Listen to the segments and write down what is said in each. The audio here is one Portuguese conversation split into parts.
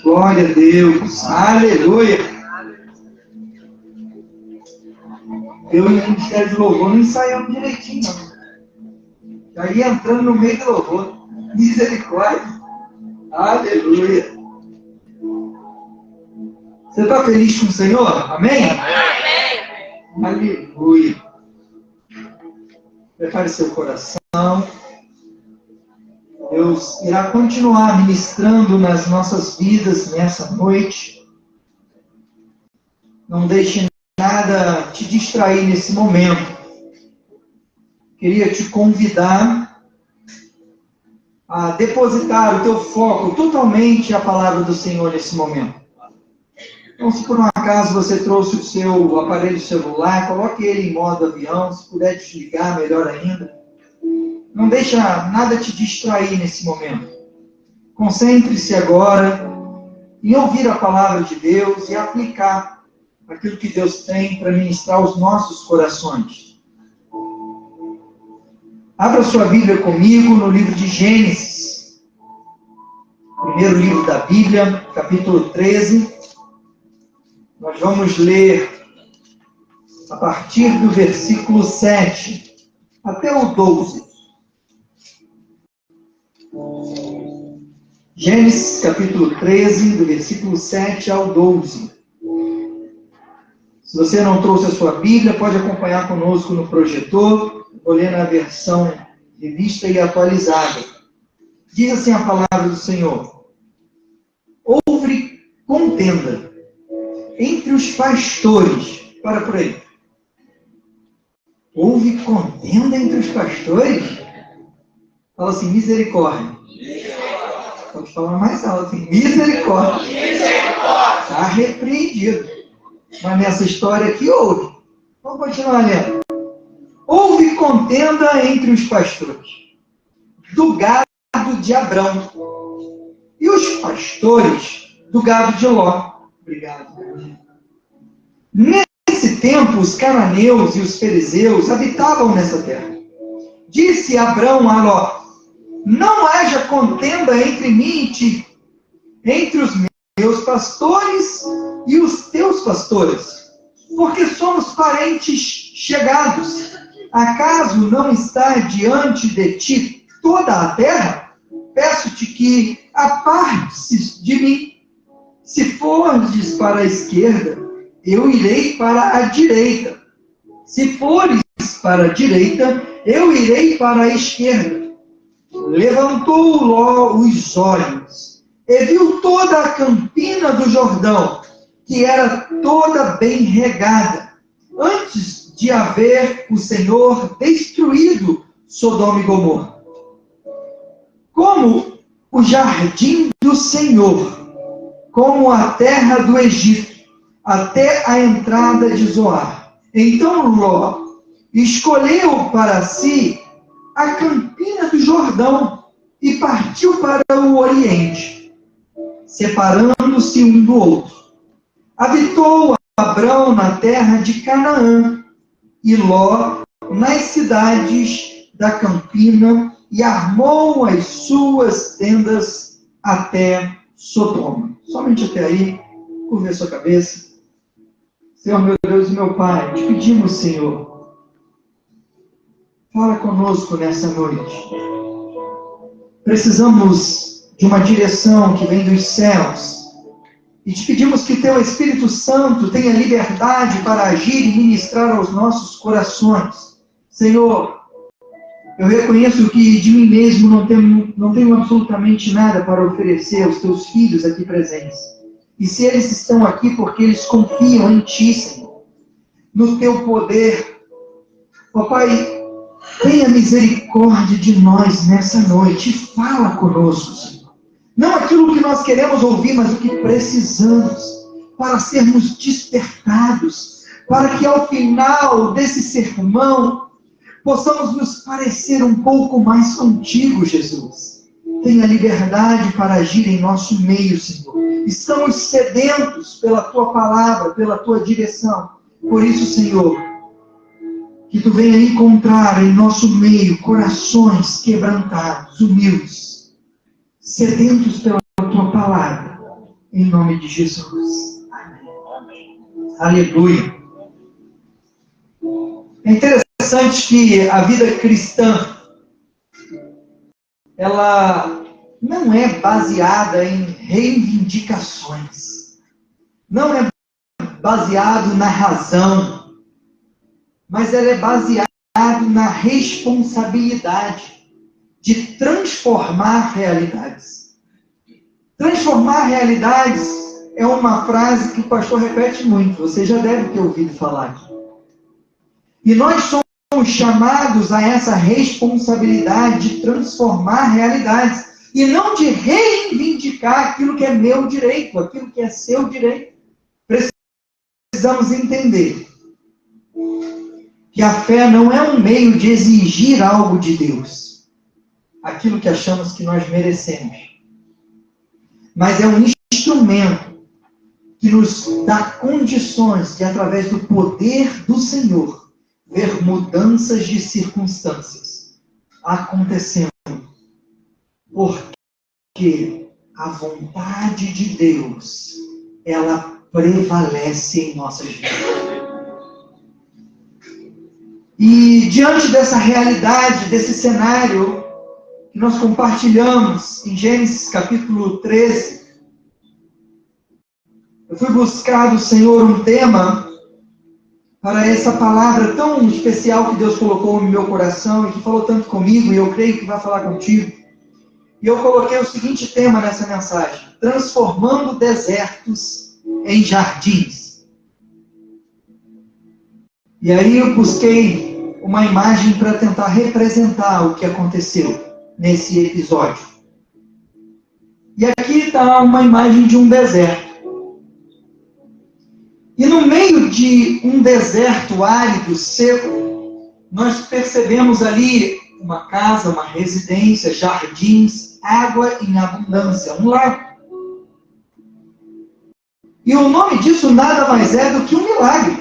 Glória a Deus. Aleluia. Eu e o Ministério de Louvor não ensaiamos direitinho, não. Já ia entrando no meio do louvor. Misericórdia. Aleluia. Você está feliz com o Senhor? Amém? Amém. Aleluia. Prepare seu coração. Deus irá continuar ministrando nas nossas vidas nessa noite. Não deixe nada te distrair nesse momento. Queria te convidar a depositar o teu foco totalmente à palavra do Senhor nesse momento. Então, se por um acaso você trouxe o seu aparelho celular, coloque ele em modo avião, se puder desligar, melhor ainda. Não deixa nada te distrair nesse momento. Concentre-se agora em ouvir a palavra de Deus e aplicar aquilo que Deus tem para ministrar aos nossos corações. Abra sua Bíblia comigo no livro de Gênesis. Primeiro livro da Bíblia, capítulo 13. Nós vamos ler a partir do versículo 7 até o 12. Gênesis capítulo 13, do versículo 7 ao 12. Se você não trouxe a sua Bíblia, pode acompanhar conosco no projetor. Vou ler na versão revista e atualizada. Diz assim a palavra do Senhor: houve contenda entre os pastores. Para por aí. Houve contenda entre os pastores? Fala assim, misericórdia. Pode falar mais alto, assim, misericórdia. Misericórdia. Está repreendido. Mas nessa história aqui houve. Vamos continuar lendo. Houve contenda entre os pastores do gado de Abrão e os pastores do gado de Ló. Obrigado. Nesse tempo, os cananeus e os fariseus habitavam nessa terra. Disse Abrão a Ló: não haja contenda entre mim e ti, entre os meus pastores e os teus pastores, porque somos parentes chegados. Acaso não está diante de ti toda a terra? Peço-te que apartes de mim. Se fores para a esquerda, eu irei para a direita. Se fores para a direita, eu irei para a esquerda. Levantou Ló os olhos e viu toda a campina do Jordão, que era toda bem regada, antes de haver o Senhor destruído Sodoma e Gomorra. Como o jardim do Senhor, como a terra do Egito, até a entrada de Zoar. Então Ló escolheu para si a campina do Jordão e partiu para o Oriente, separando-se um do outro. Habitou Abrão na terra de Canaã e Ló nas cidades da campina e armou as suas tendas até Sodoma. Somente até aí, curva a sua cabeça. Senhor, meu Deus e meu Pai, te pedimos, Senhor, fala conosco nessa noite. Precisamos de uma direção que vem dos céus. E te pedimos que teu Espírito Santo tenha liberdade para agir e ministrar aos nossos corações. Senhor, eu reconheço que de mim mesmo não tenho absolutamente nada para oferecer aos teus filhos aqui presentes. E se eles estão aqui porque eles confiam em ti, Senhor, no teu poder. Ó Pai, tenha misericórdia de nós nessa noite e fala conosco, Senhor. Não aquilo que nós queremos ouvir, mas o que precisamos para sermos despertados, para que ao final desse sermão possamos nos parecer um pouco mais contigo, Jesus. Tenha liberdade para agir em nosso meio, Senhor. Estamos sedentos pela tua palavra, pela tua direção. Por isso, Senhor, que tu venha encontrar em nosso meio corações quebrantados, humildes, sedentos pela tua palavra. Em nome de Jesus. Amém. Aleluia. É interessante que a vida cristã, ela não é baseada em reivindicações. Não é baseado na razão, mas ela é baseada na responsabilidade de transformar realidades. Transformar realidades é uma frase que o pastor repete muito, você já deve ter ouvido falar aqui. E nós somos chamados a essa responsabilidade de transformar realidades e não de reivindicar aquilo que é meu direito, aquilo que é seu direito. Precisamos entender que a fé não é um meio de exigir algo de Deus, aquilo que achamos que nós merecemos, mas é um instrumento que nos dá condições de, através do poder do Senhor, ver mudanças de circunstâncias acontecendo, porque a vontade de Deus, ela prevalece em nossas vidas. E diante dessa realidade, desse cenário que nós compartilhamos em Gênesis capítulo 13, eu fui buscar do Senhor um tema para essa palavra tão especial que Deus colocou no meu coração e que falou tanto comigo, e eu creio que vai falar contigo. E eu coloquei o seguinte tema nessa mensagem: transformando desertos em jardins. E aí eu busquei uma imagem para tentar representar o que aconteceu nesse episódio. E aqui está uma imagem de um deserto. E no meio de um deserto árido, seco, nós percebemos ali uma casa, uma residência, jardins, água em abundância, um lago. E o nome disso nada mais é do que um milagre.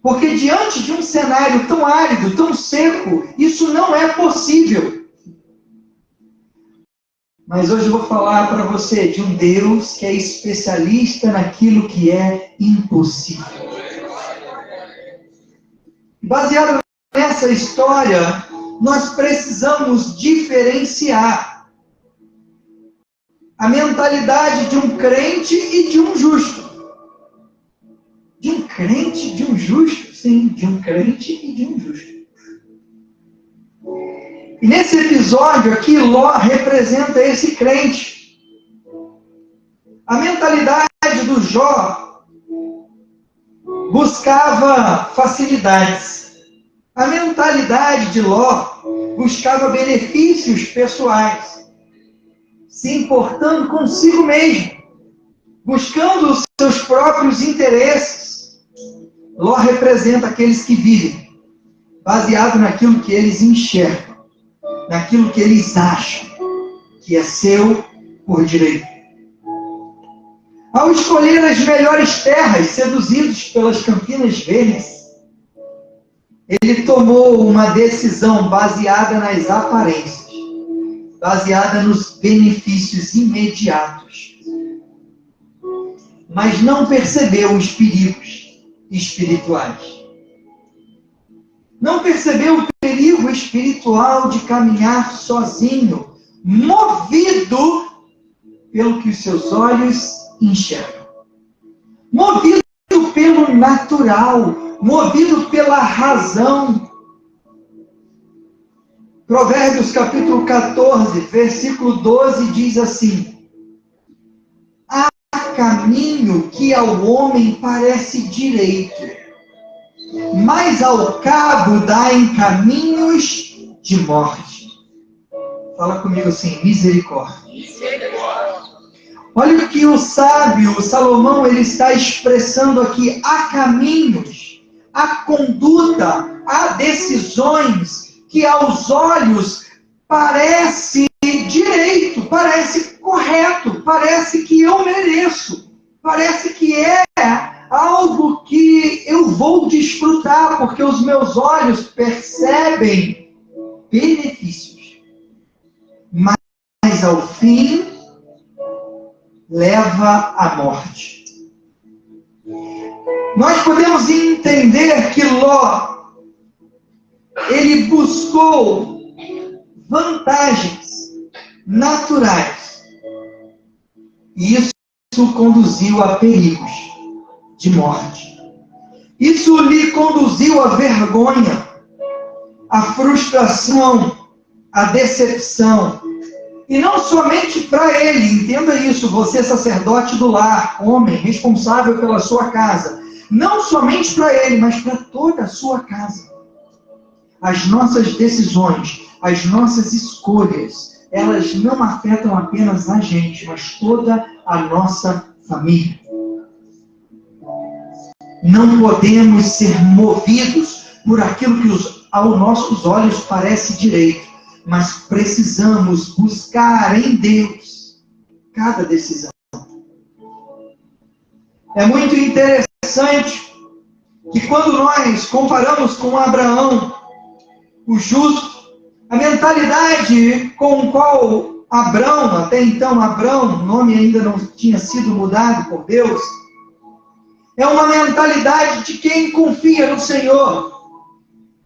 Porque diante de um cenário tão árido, tão seco, isso não é possível. Mas hoje eu vou falar para você de um Deus que é especialista naquilo que é impossível. Baseado nessa história, nós precisamos diferenciar a mentalidade de um crente e de um justo. De um crente e de um justo? Sim, de um crente e de um justo. E nesse episódio aqui, Ló representa esse crente. A mentalidade do Jó buscava facilidades. A mentalidade de Ló buscava benefícios pessoais, se importando consigo mesmo, buscando os seus próprios interesses. Ló representa aqueles que vivem baseado naquilo que eles enxergam, naquilo que eles acham que é seu por direito. Ao escolher as melhores terras, seduzidos pelas campinas verdes, ele tomou uma decisão baseada nas aparências, baseada nos benefícios imediatos. Mas não percebeu os perigos espirituais. Não percebeu o perigo espiritual de caminhar sozinho, movido pelo que os seus olhos enxergam. Movido pelo natural, movido pela razão. Provérbios capítulo 14, versículo 12 diz assim: há caminho que ao homem parece direito, mas ao cabo dá em caminhos de morte. Fala comigo assim: misericórdia. Olha o que o sábio, o Salomão, ele está expressando aqui: há caminhos, há conduta, há decisões que aos olhos parece direito, parece correto, parece que eu mereço, parece que é algo que eu vou desfrutar, porque os meus olhos percebem benefícios. Mas ao fim, leva à morte. Nós podemos entender que Ló, ele buscou vantagens naturais. E isso conduziu a perigos de morte. Isso lhe conduziu à vergonha, à frustração, à decepção. E não somente para ele, entenda isso, você sacerdote do lar, homem, responsável pela sua casa. Não somente para ele, mas para toda a sua casa. As nossas decisões, as nossas escolhas, elas não afetam apenas a gente, mas toda a nossa família. Não podemos ser movidos por aquilo que aos nossos olhos parece direito, mas precisamos buscar em Deus cada decisão. É muito interessante que quando nós comparamos com Abraão, o justo, a mentalidade com qual Abrão, até então Abrão, o nome ainda não tinha sido mudado por Deus, é uma mentalidade de quem confia no Senhor.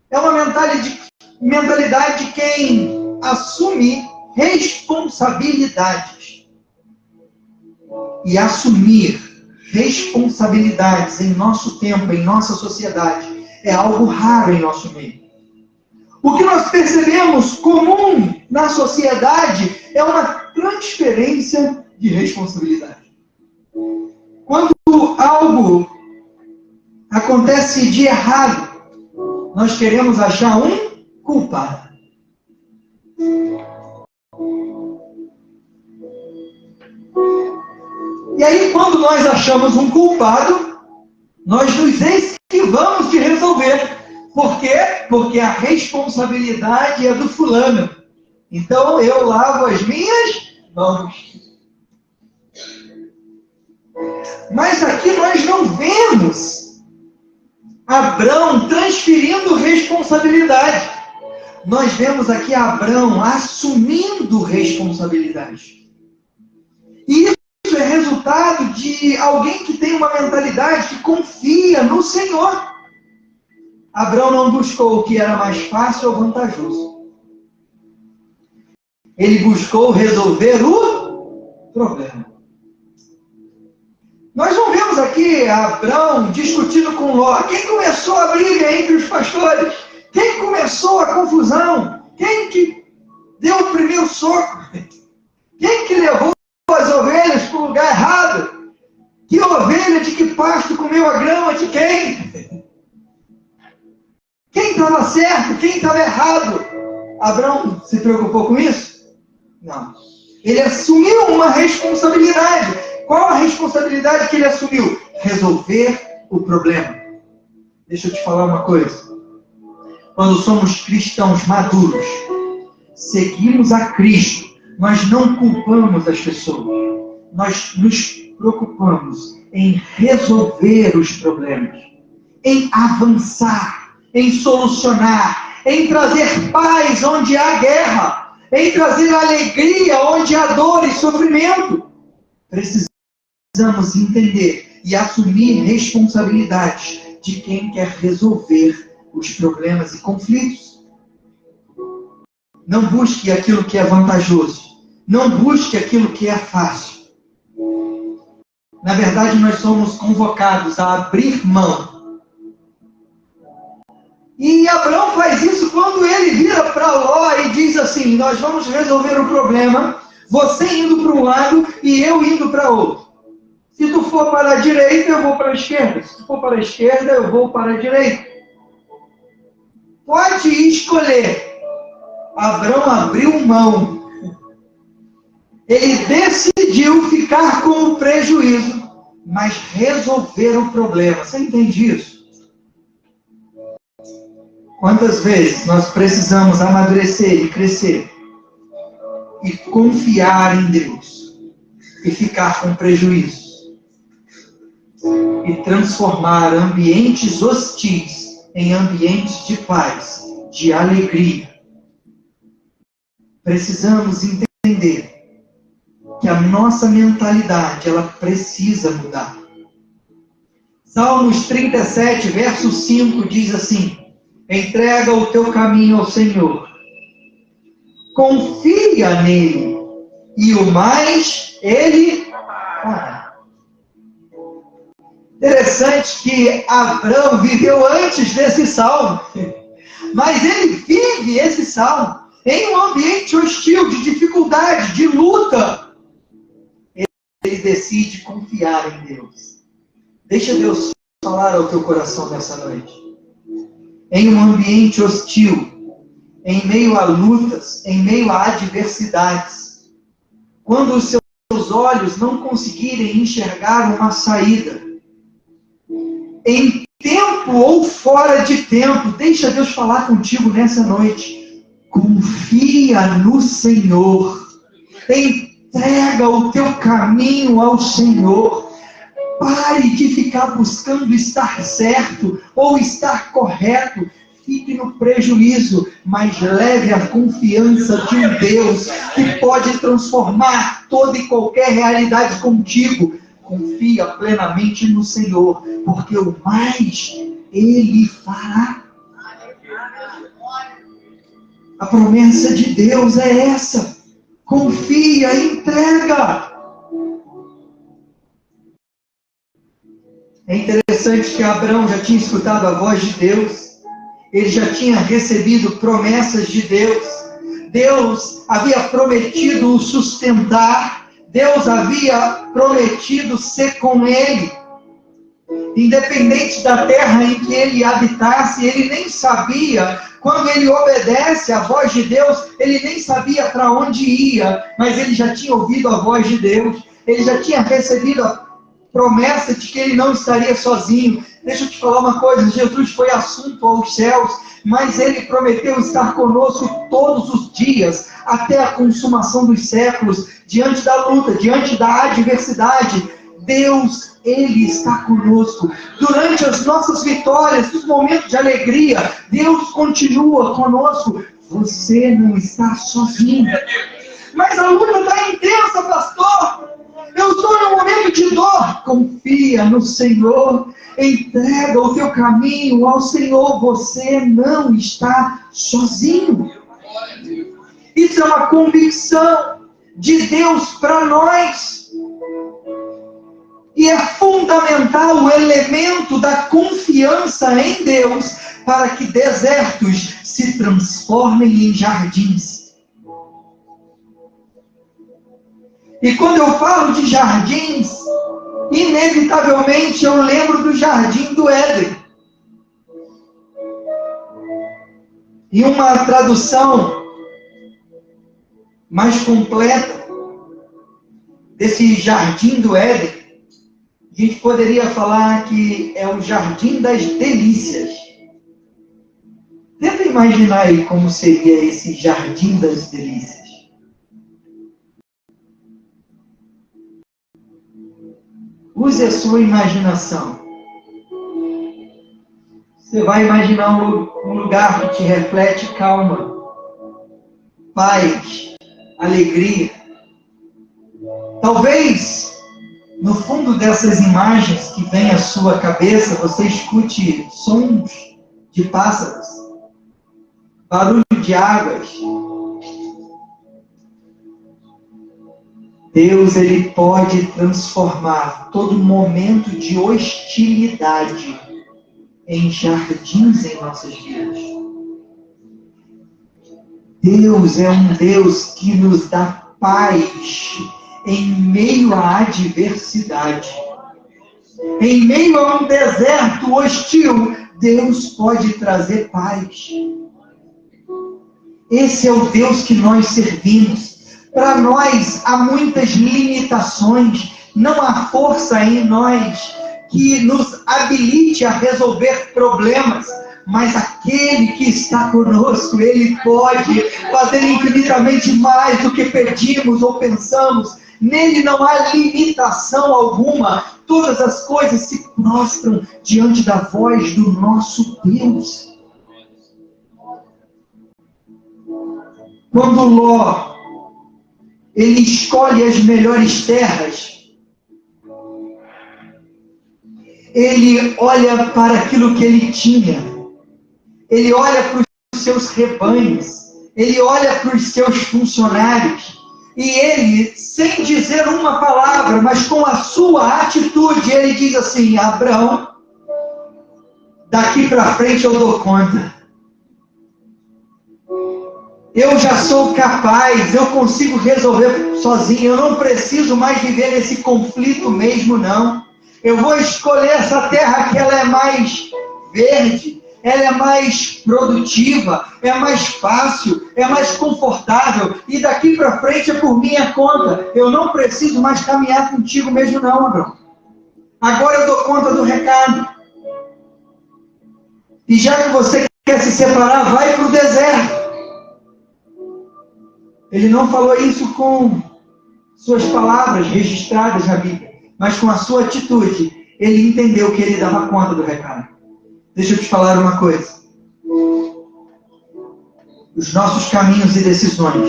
É uma mentalidade de quem assume responsabilidades. E assumir responsabilidades em nosso tempo, em nossa sociedade, é algo raro em nosso meio. O que nós percebemos comum na sociedade é uma transferência de responsabilidade. Quando algo acontece de errado, nós queremos achar um culpado. E aí, quando nós achamos um culpado, nós nos esquivamos de resolver. Por quê? Porque a responsabilidade é do fulano. Então, eu lavo as minhas mãos. Mas aqui nós não vemos Abrão transferindo responsabilidade. Nós vemos aqui Abrão assumindo responsabilidade. E isso é resultado de alguém que tem uma mentalidade que confia no Senhor. Abrão não buscou o que era mais fácil ou vantajoso. Ele buscou resolver o problema. Nós não vemos aqui Abrão discutindo com Ló. Quem começou a briga entre os pastores? Quem começou a confusão? Quem que deu o primeiro soco? Quem que levou as ovelhas para o lugar errado? Que ovelha de que pasto comeu a grama de quem? Quem estava certo? Quem estava errado? Abrão se preocupou com isso? Não. Ele assumiu uma responsabilidade. Qual a responsabilidade que ele assumiu? Resolver o problema. Deixa eu te falar uma coisa. Quando somos cristãos maduros, seguimos a Cristo, nós não culpamos as pessoas. Nós nos preocupamos em resolver os problemas, em avançar, em solucionar, em trazer paz onde há guerra, em trazer alegria onde há dor e sofrimento. Precisamos entender e assumir responsabilidades de quem quer resolver os problemas e conflitos. Não busque aquilo que é vantajoso. Não busque aquilo que é fácil. Na verdade, nós somos convocados a abrir mão. E Abrão faz isso quando ele vira para Ló e diz assim: nós vamos resolver o problema, você indo para um lado e eu indo para outro. Se tu for para a direita, eu vou para a esquerda. Se tu for para a esquerda, eu vou para a direita. Pode escolher. Abrão abriu mão. Ele decidiu ficar com o prejuízo, mas resolver o problema. Você entende isso? Quantas vezes nós precisamos amadurecer e crescer e confiar em Deus e ficar com prejuízo e transformar ambientes hostis em ambientes de paz, de alegria. Precisamos entender que a nossa mentalidade, ela precisa mudar. Salmos 37, verso 5 diz assim: entrega o teu caminho ao Senhor, confia nele, e o mais ele fará. Interessante que Abraão viveu antes desse salmo, mas ele vive esse salmo em um ambiente hostil, de dificuldade, de luta. Ele decide confiar em Deus. Deixa Deus falar ao teu coração nessa noite. Em um ambiente hostil, em meio a lutas, em meio a adversidades, quando os seus olhos não conseguirem enxergar uma saída, em tempo ou fora de tempo, deixa Deus falar contigo nessa noite. Confia no Senhor. Entrega o teu caminho ao Senhor. Pare de ficar buscando estar certo ou estar correto. Fique no prejuízo, mas leve a confiança de um Deus que pode transformar toda e qualquer realidade contigo. Confia plenamente no Senhor, porque o mais Ele fará. A promessa de Deus é essa. Confia, entrega. É interessante que Abraão já tinha escutado a voz de Deus. Ele já tinha recebido promessas de Deus. Deus havia prometido o sustentar. Deus havia prometido ser com ele. Independente da terra em que ele habitasse, ele nem sabia. Quando ele obedece à voz de Deus, ele nem sabia para onde ia. Mas ele já tinha ouvido a voz de Deus. Ele já tinha recebido a promessa de que ele não estaria sozinho. Deixa eu te falar uma coisa, Jesus foi assunto aos céus, mas ele prometeu estar conosco todos os dias, até a consumação dos séculos, diante da luta, diante da adversidade. Deus, Ele está conosco. Durante as nossas vitórias, nos momentos de alegria, Deus continua conosco. Você não está sozinho. Mas a luta está intensa, pastor. Eu estou num momento de dor. Confia no Senhor. Entrega o teu caminho ao Senhor. Você não está sozinho. Isso é uma convicção de Deus para nós. E é fundamental o elemento da confiança em Deus para que desertos se transformem em jardins. E quando eu falo de jardins, inevitavelmente eu lembro do jardim do Éden. E uma tradução mais completa desse jardim do Éden, a gente poderia falar que é o jardim das delícias. Tenta imaginar aí como seria esse jardim das delícias. Use a sua imaginação. Você vai imaginar um lugar que te reflete calma, paz, alegria. Talvez, no fundo dessas imagens que vem à sua cabeça, você escute sons de pássaros, barulho de águas. Deus, Ele pode transformar todo momento de hostilidade em jardins em nossas vidas. Deus é um Deus que nos dá paz em meio à adversidade. Em meio a um deserto hostil, Deus pode trazer paz. Esse é o Deus que nós servimos. Para nós há muitas limitações, não há força em nós que nos habilite a resolver problemas, mas aquele que está conosco, Ele pode fazer infinitamente mais do que pedimos ou pensamos. Nele não há limitação alguma. Todas as coisas se prostram diante da voz do nosso Deus. Quando Ló Ele escolhe as melhores terras. Ele olha para aquilo que ele tinha. Ele olha para os seus rebanhos. Ele olha para os seus funcionários. E ele, sem dizer uma palavra, mas com a sua atitude, ele diz assim: Abraão, daqui para frente eu dou conta. Eu já sou capaz, eu consigo resolver sozinho, eu não preciso mais viver esse conflito mesmo, não. Eu vou escolher essa terra que ela é mais verde, ela é mais produtiva, é mais fácil, é mais confortável, e daqui para frente é por minha conta. Eu não preciso mais caminhar contigo mesmo, não, Abraão. Agora eu dou conta do recado. E já que você quer se separar, vai para o deserto. Ele não falou isso com suas palavras registradas na Bíblia, mas com a sua atitude. Ele entendeu que ele dava conta do recado. Deixa eu te falar uma coisa. Os nossos caminhos e decisões,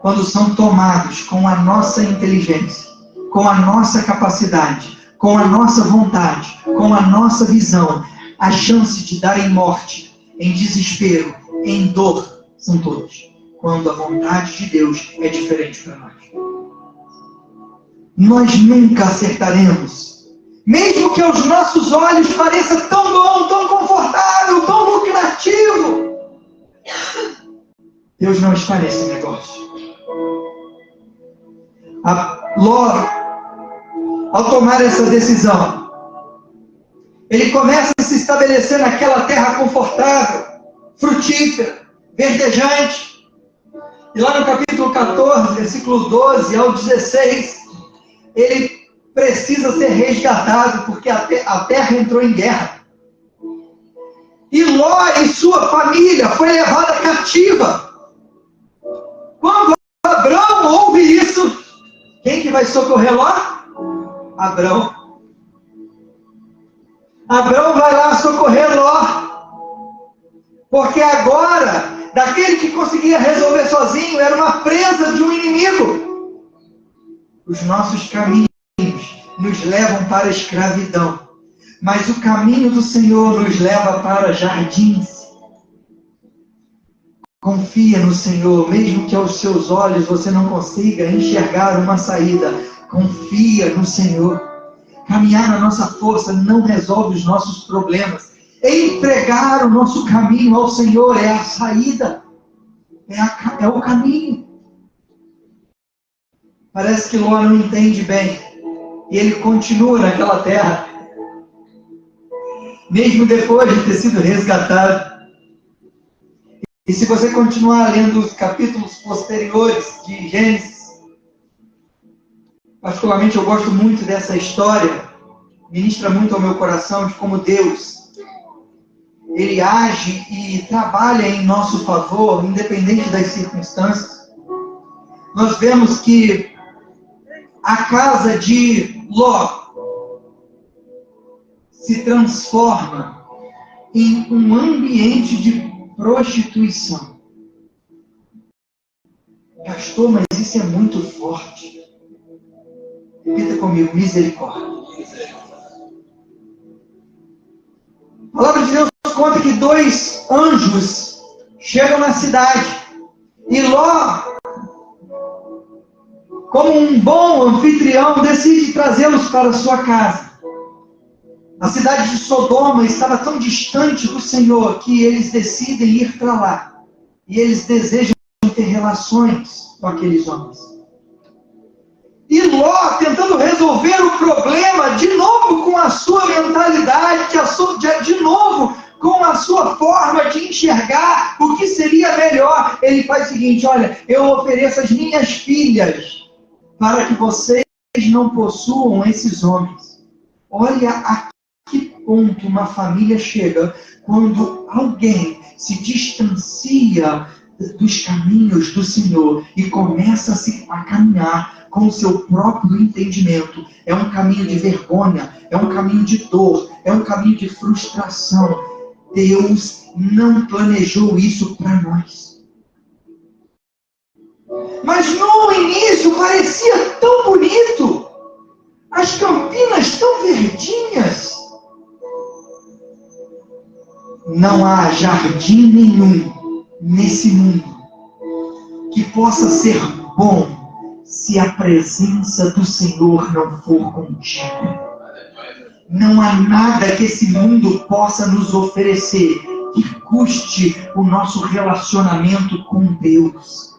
quando são tomados com a nossa inteligência, com a nossa capacidade, com a nossa vontade, com a nossa visão, a chance de dar em morte, em desespero, em dor, são todas. Quando a vontade de Deus é diferente para nós. Nós nunca acertaremos. Mesmo que aos nossos olhos pareça tão bom, tão confortável, tão lucrativo. Deus não está nesse negócio. Ló, ao tomar essa decisão, ele começa a se estabelecer naquela terra confortável, frutífera, verdejante. E lá no capítulo 14, versículo 12 ao 16, ele precisa ser resgatado, porque a terra entrou em guerra. E Ló e sua família foi levada cativa. Quando Abrão ouve isso, quem que vai socorrer Ló? Abrão. Abrão vai lá socorrer Ló. Porque agora, daquele que conseguia resolver sozinho, era uma presa de um inimigo. Os nossos caminhos nos levam para a escravidão, mas o caminho do Senhor nos leva para jardins. Confia no Senhor, mesmo que aos seus olhos você não consiga enxergar uma saída. Confia no Senhor. Caminhar na nossa força não resolve os nossos problemas. Entregar o nosso caminho ao Senhor é a saída, é o caminho. Parece que Ló não entende bem, e ele continua naquela terra, mesmo depois de ter sido resgatado. E se você continuar lendo os capítulos posteriores de Gênesis, particularmente eu gosto muito dessa história, ministra muito ao meu coração de como Deus ele age e trabalha em nosso favor, independente das circunstâncias. Nós vemos que a casa de Ló se transforma em um ambiente de prostituição. Pastor, mas isso é muito forte. Repita comigo: misericórdia. A palavra de Deus conta que 2 anjos chegam na cidade. E Ló, como um bom anfitrião, decide trazê-los para sua casa. A cidade de Sodoma estava tão distante do Senhor que eles decidem ir para lá. E eles desejam ter relações com aqueles homens. E Ló, tentando resolver o problema, de novo com a sua mentalidade, de novo com a sua forma de enxergar o que seria melhor, ele faz o seguinte: olha, eu ofereço as minhas filhas para que vocês não possuam esses homens. Olha a que ponto uma família chega quando alguém se distancia dos caminhos do Senhor e começa a caminhar com o seu próprio entendimento. É um caminho de vergonha, é um caminho de dor, é um caminho de frustração. Deus não planejou isso para nós. Mas no início parecia tão bonito. As campinas tão verdinhas. Não há jardim nenhum nesse mundo que possa ser bom se a presença do Senhor não for contigo. Não há nada que esse mundo possa nos oferecer que custe o nosso relacionamento com Deus.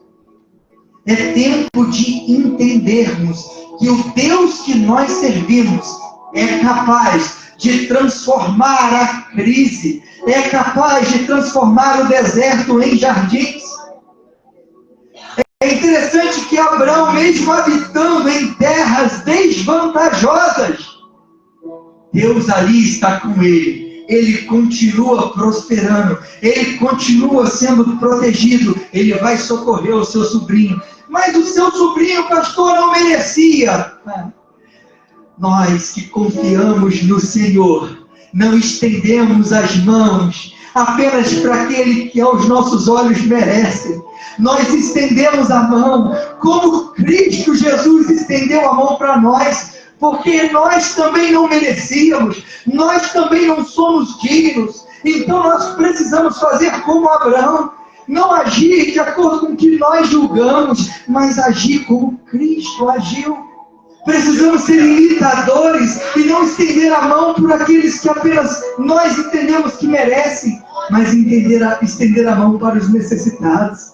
É tempo de entendermos que o Deus que nós servimos é capaz de transformar a crise, é capaz de transformar o deserto em jardins. É interessante que Abraão, mesmo habitando em terras desvantajosas, Deus ali está com ele. Ele continua prosperando. Ele continua sendo protegido. Ele vai socorrer o seu sobrinho. Mas o seu sobrinho, pastor, não merecia. Nós que confiamos no Senhor, não estendemos as mãos apenas para aquele que aos nossos olhos merece. Nós estendemos a mão como Cristo Jesus estendeu a mão para nós. Porque nós também não merecíamos, nós também não somos dignos, então nós precisamos fazer como Abraão, não agir de acordo com o que nós julgamos, mas agir como Cristo agiu. Precisamos ser imitadores e não estender a mão por aqueles que apenas nós entendemos que merecem, mas estender a mão para os necessitados.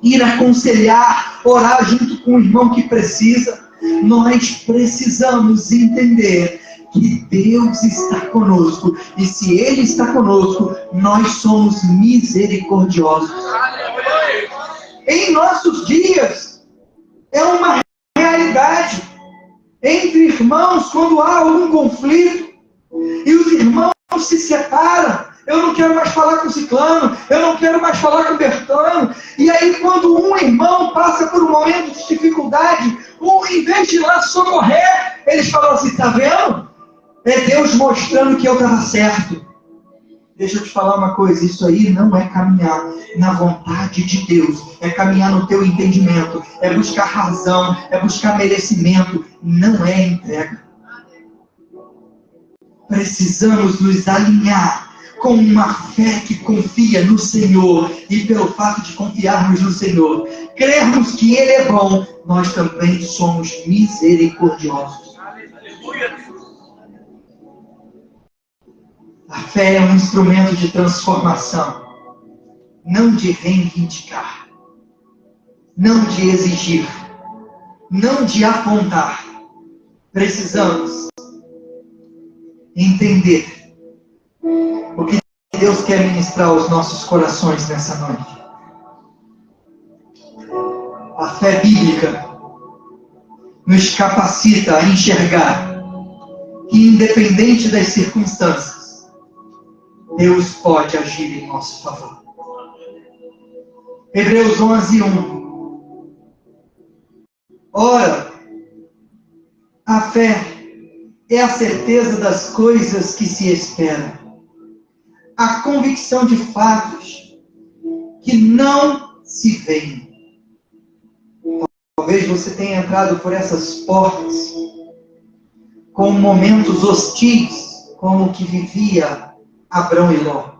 Ir aconselhar, orar junto com o irmão que precisa. Nós precisamos entender que Deus está conosco. E se Ele está conosco, nós somos misericordiosos. Em nossos dias, é uma realidade. Entre irmãos, quando há algum conflito, e os irmãos se separam. Eu não quero mais falar com ciclano, eu não quero mais falar com Bertano. E aí quando um irmão passa por um momento de dificuldade, em vez de ir lá socorrer, eles falam assim, tá vendo? É Deus mostrando que eu estava certo. Deixa eu te falar uma coisa, isso aí não é caminhar na vontade de Deus, é caminhar no teu entendimento, é buscar razão, é buscar merecimento, não é entrega. Precisamos nos alinhar com uma fé que confia no Senhor, e pelo fato de confiarmos no Senhor, crermos que Ele é bom, nós também somos misericordiosos. A fé é um instrumento de transformação, não de reivindicar, não de exigir, não de apontar. Precisamos entender o que Deus quer ministrar aos nossos corações nessa noite. A fé bíblica nos capacita a enxergar que, independente das circunstâncias, Deus pode agir em nosso favor. Hebreus 11:1. Ora, a fé é a certeza das coisas que se esperam, a convicção de fatos que não se veem. Talvez você tenha entrado por essas portas com momentos hostis, como o que vivia Abrão e Ló.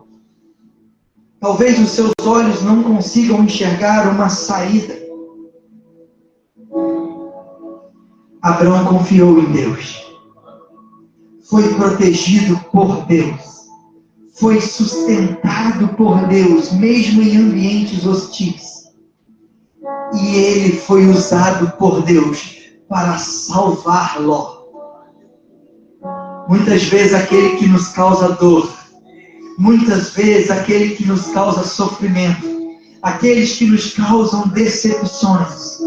Talvez os seus olhos não consigam enxergar uma saída. Abrão confiou em Deus. Foi protegido por Deus. Foi sustentado por Deus, mesmo em ambientes hostis. E ele foi usado por Deus para salvar Ló. Muitas vezes aquele que nos causa dor, muitas vezes aquele que nos causa sofrimento, aqueles que nos causam decepções,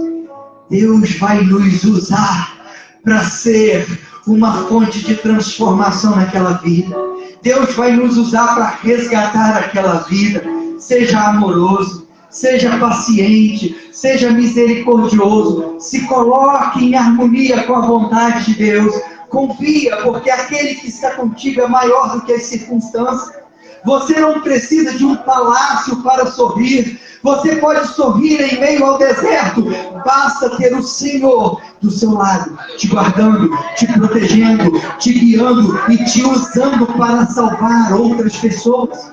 Deus vai nos usar para ser uma fonte de transformação naquela vida. Deus vai nos usar para resgatar aquela vida. Seja amoroso, seja paciente, seja misericordioso, se coloque em harmonia com a vontade de Deus. Confia, porque aquele que está contigo é maior do que as circunstâncias. Você não precisa de um palácio para sorrir. Você pode sorrir em meio ao deserto. Basta ter o Senhor do seu lado, te guardando, te protegendo, te guiando e te usando para salvar outras pessoas.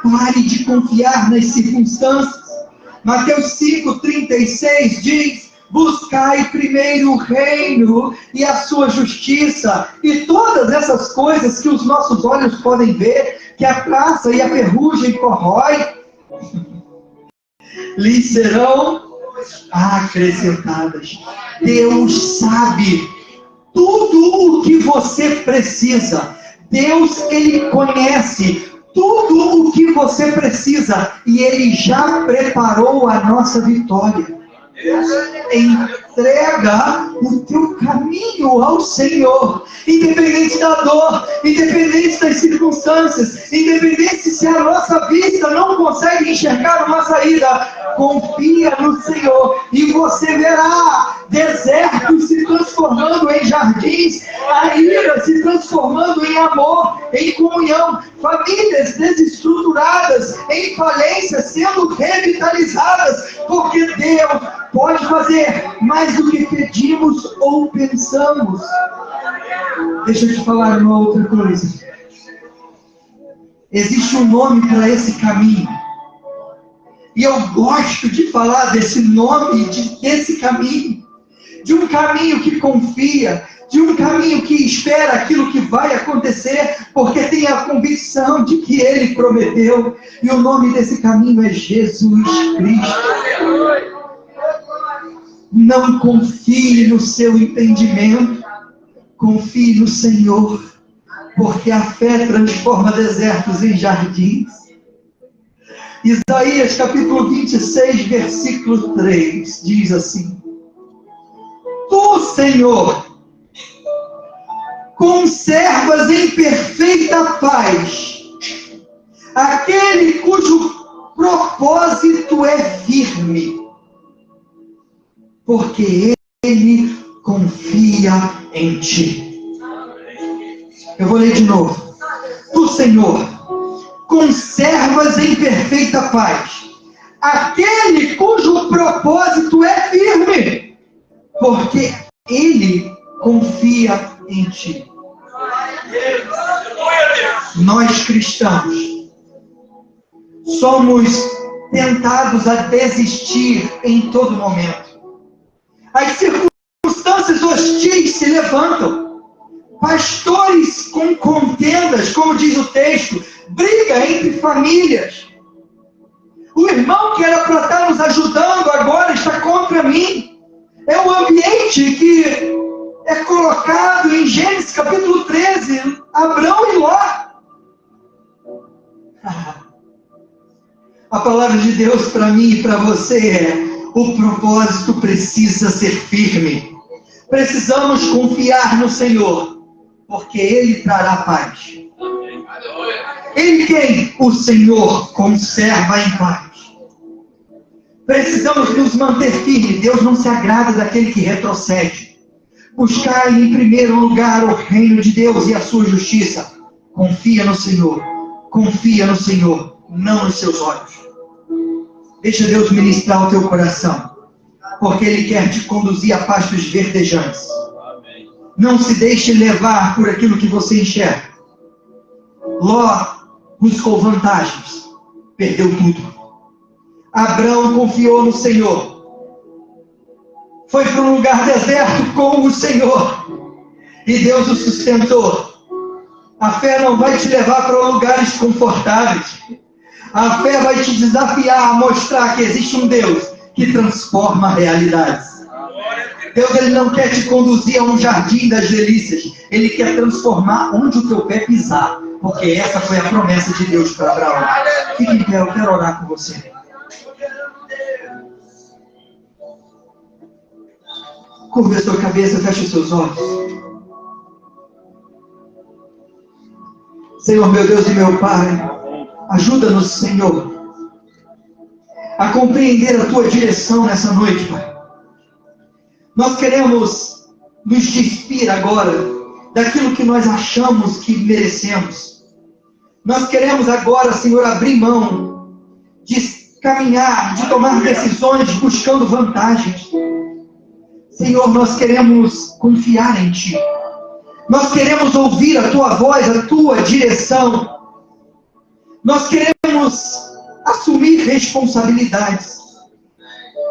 Pare de confiar nas circunstâncias. Mateus 5,36 diz: buscai primeiro o reino e a sua justiça, e todas essas coisas que os nossos olhos podem ver, que a traça e a ferrugem corrói, lhes serão acrescentadas. Deus sabe tudo o que você precisa. Deus, Ele conhece tudo o que você precisa e Ele já preparou a nossa vitória. Entrega o teu caminho ao Senhor, independente da dor, independente das circunstâncias, independente se a nossa vista não consegue enxergar uma saída. Confia no Senhor e você verá desertos se transformando em jardins, a ira se transformando em amor, em comunhão, famílias desestruturadas em falência sendo revitalizadas, porque Deus pode fazer mais do que pedimos ou pensamos. Deixa eu te falar uma outra coisa. Existe um nome para esse caminho. E eu gosto de falar desse nome, desse caminho. De um caminho que confia, de um caminho que espera aquilo que vai acontecer, porque tem a convicção de que Ele prometeu. E o nome desse caminho é Jesus Cristo. Não confie no seu entendimento, confie no Senhor, porque a fé transforma desertos em jardins. Isaías capítulo 26, versículo 3, diz assim: Tu, Senhor, conservas em perfeita paz aquele cujo propósito é firme, porque Ele confia em ti. Eu vou ler de novo. Tu, Senhor, conservas em perfeita paz aquele cujo propósito é firme, porque Ele confia em ti. Nós cristãos somos tentados a desistir em todo momento. As circunstâncias hostis se levantam. Pastores com contendas, como diz o texto, briga entre famílias. O irmão que era para estar nos ajudando agora está contra mim. É o ambiente que é colocado em Gênesis capítulo 13, Abrão e Ló. A palavra de Deus para mim e para você é: o propósito precisa ser firme. Precisamos confiar no Senhor, porque Ele trará paz. Ele quem? O Senhor conserva em paz. Precisamos nos manter firmes. Deus não se agrada daquele que retrocede. Buscar em primeiro lugar o reino de Deus e a sua justiça. Confia no Senhor. Confia no Senhor, não nos seus olhos. Deixa Deus ministrar o teu coração, porque Ele quer te conduzir a pastos verdejantes. Não se deixe levar por aquilo que você enxerga. Ló buscou vantagens, perdeu tudo. Abrão confiou no Senhor. Foi para um lugar deserto com o Senhor. E Deus o sustentou. A fé não vai te levar para lugares confortáveis. A fé vai te desafiar a mostrar que existe um Deus que transforma realidades. Deus, Ele não quer te conduzir a um jardim das delícias. Ele quer transformar onde o teu pé pisar. Porque essa foi a promessa de Deus para Abraão. Fique em pé, eu quero orar com você. Curva a sua cabeça, feche os seus olhos. Senhor, meu Deus e meu Pai, ajuda-nos, Senhor, a compreender a Tua direção nessa noite, Pai. Nós queremos nos despir agora daquilo que nós achamos que merecemos. Nós queremos agora, Senhor, abrir mão de caminhar, de tomar decisões buscando vantagens. Senhor, nós queremos confiar em Ti. Nós queremos ouvir a Tua voz, a Tua direção. Nós queremos assumir responsabilidades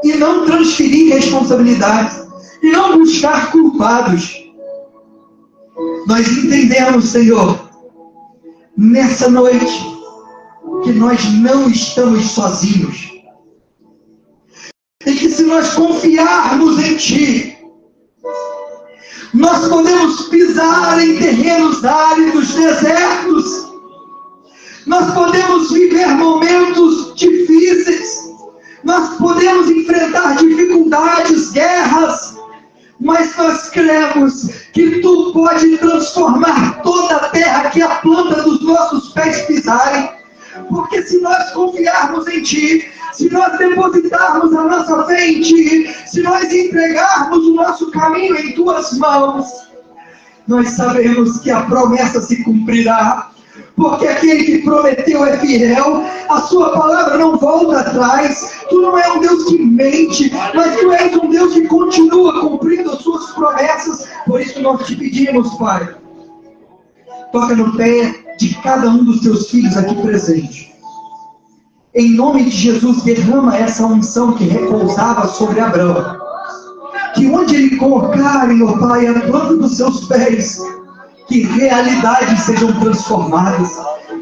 e não transferir responsabilidades e não buscar culpados. Nós entendemos, Senhor, nessa noite, que nós não estamos sozinhos. E que se nós confiarmos em Ti, nós podemos pisar em terrenos áridos, desertos. Nós podemos viver momentos difíceis. Nós podemos enfrentar dificuldades, guerras. Mas nós cremos que Tu pode transformar toda a terra que a planta dos nossos pés pisarem. Porque se nós confiarmos em Ti, se nós depositarmos a nossa fé em Ti, se nós entregarmos o nosso caminho em Tuas mãos, nós sabemos que a promessa se cumprirá. Porque aquele que prometeu é fiel, a Sua palavra não volta atrás. Tu não é um Deus que mente, mas Tu és um Deus que continua cumprindo as Suas promessas. Por isso nós Te pedimos, Pai, toca no pé de cada um dos Teus filhos aqui presente. Em nome de Jesus, derrama essa unção que repousava sobre Abraão. Que onde ele colocarem, ó Pai, a planta dos seus pés, que realidades sejam transformadas,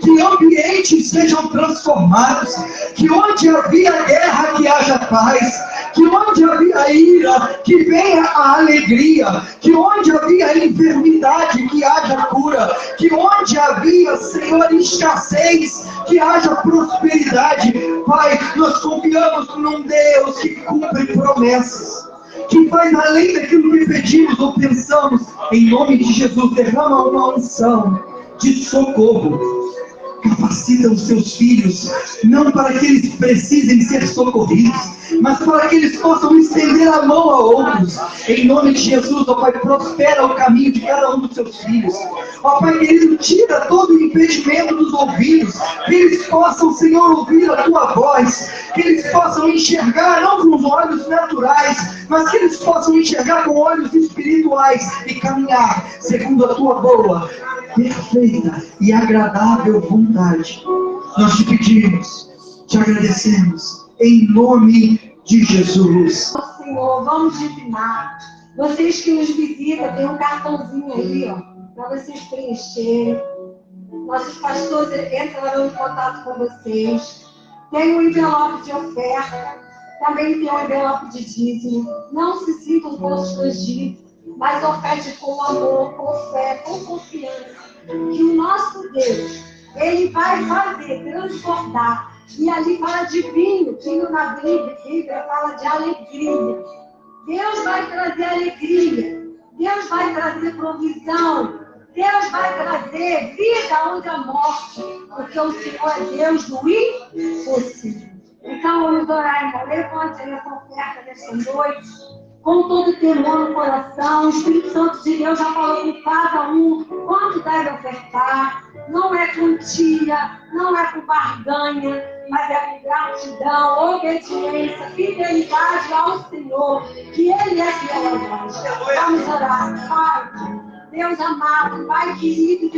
que ambientes sejam transformados, que onde havia guerra, que haja paz, que onde havia ira, que venha a alegria, que onde havia enfermidade, que haja cura, que onde havia, Senhor, escassez, que haja prosperidade. Pai, nós confiamos num Deus que cumpre promessas, que faz além daquilo que pedimos ou pensamos. Em nome de Jesus, derrama uma unção de socorro. Capacita os Teus filhos, não para que eles precisem ser socorridos, mas para que eles possam estender a mão a outros. Em nome de Jesus, ó Pai, prospera o caminho de cada um dos Teus filhos. Ó Pai querido, tira todo o impedimento dos ouvidos, que eles possam, Senhor, ouvir a Tua voz, que eles possam enxergar não com os olhos naturais, mas que eles possam enxergar com olhos espirituais e caminhar segundo a Tua boa, perfeita e agradável vontade. Nós Te pedimos, Te agradecemos, em nome de Jesus. Senhor, vamos dizimar. Vocês que nos visitam, tem um cartãozinho aí, ó, para vocês preencherem. Nossos pastores entrarão em contato com vocês. Tem um envelope de oferta, também tem um envelope de dízimo. Não se sintam constrangidos, mas oferte com amor, com fé, com confiança, que o nosso Deus, Ele vai fazer transbordar. E ali fala de vinho na Bíblia fala de alegria. Deus vai trazer alegria, Deus vai trazer provisão, Deus vai trazer vida onde a morte, porque o Senhor é Deus do impossível. Então vamos orar, irmão. Levante aí essa oferta desta noite, com todo temor no coração. O Espírito Santo de Deus já falou com cada um quanto deve ofertar. Não é quantia, não é com barganha, mas é com gratidão, obediência, fidelidade ao Senhor, que Ele é fiel a nós. Vamos orar. Pai, Deus amado, Pai querido,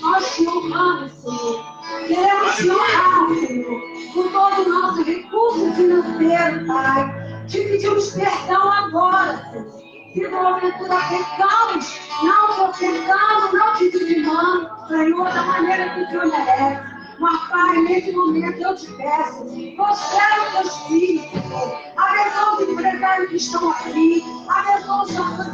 nós Te honramos, Senhor. Queremos Te honrar, Senhor, por todo o nosso recurso financeiro, Pai. Te pedimos perdão agora, Senhor. Se porventura pecamos, não te dizimamos, Senhor, da maneira que o Senhor merece. Mas, Pai, nesse momento eu te peço, prospera os Teus filhos, Senhor. Abençoa os empresários que estão aqui, abençoa os nossos